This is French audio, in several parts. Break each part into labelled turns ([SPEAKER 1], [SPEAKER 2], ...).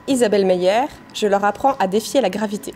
[SPEAKER 1] Isabelle Meyer, je leur apprends à défier la gravité.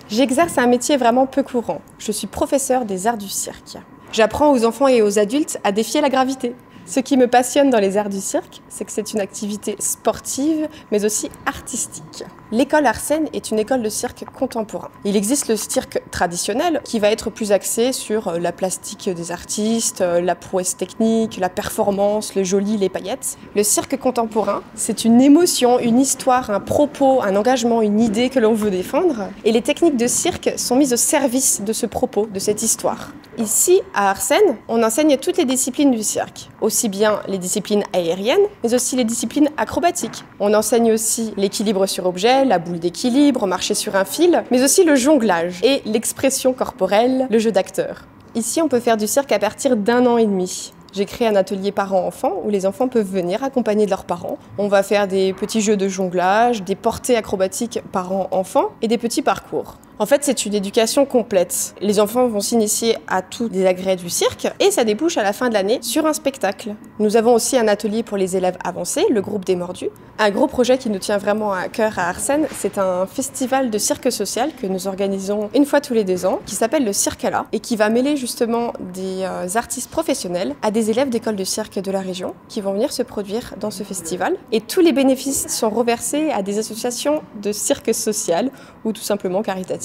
[SPEAKER 1] J'exerce un métier vraiment peu courant. Je suis professeure des arts du cirque. J'apprends aux enfants et aux adultes à défier la gravité. Ce qui me passionne dans les arts du cirque, c'est que c'est une activité sportive, mais aussi artistique. L'école Arsène est une école de cirque contemporain. Il existe le cirque traditionnel, qui va être plus axé sur la plastique des artistes, la prouesse technique, la performance, le joli, les paillettes. Le cirque contemporain, c'est une émotion, une histoire, un propos, un engagement, une idée que l'on veut défendre. Et les techniques de cirque sont mises au service de ce propos, de cette histoire. Ici, à Arsène, on enseigne toutes les disciplines du cirque. Aussi bien les disciplines aériennes, mais aussi les disciplines acrobatiques. On enseigne aussi l'équilibre sur objet, la boule d'équilibre, marcher sur un fil, mais aussi le jonglage et l'expression corporelle, le jeu d'acteur. Ici, on peut faire du cirque à partir d'1 an et demi. J'ai créé un atelier parents-enfants où les enfants peuvent venir accompagnés de leurs parents. On va faire des petits jeux de jonglage, des portées acrobatiques parents-enfants et des petits parcours. En fait, c'est une éducation complète. Les enfants vont s'initier à tous les agrès du cirque et ça débouche à la fin de l'année sur un spectacle. Nous avons aussi un atelier pour les élèves avancés, le groupe des Mordus. Un gros projet qui nous tient vraiment à cœur à Arsène, c'est un festival de cirque social que nous organisons une fois tous les 2 ans, qui s'appelle le Circala et qui va mêler justement des artistes professionnels à des élèves d'écoles de cirque de la région qui vont venir se produire dans ce festival. Et tous les bénéfices sont reversés à des associations de cirque social ou tout simplement caritatives.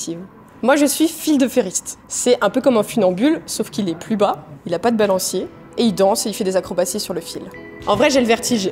[SPEAKER 1] Moi, je suis fil de ferriste. C'est un peu comme un funambule, sauf qu'il est plus bas, il n'a pas de balancier, et il danse et il fait des acrobaties sur le fil. En vrai, j'ai le vertige.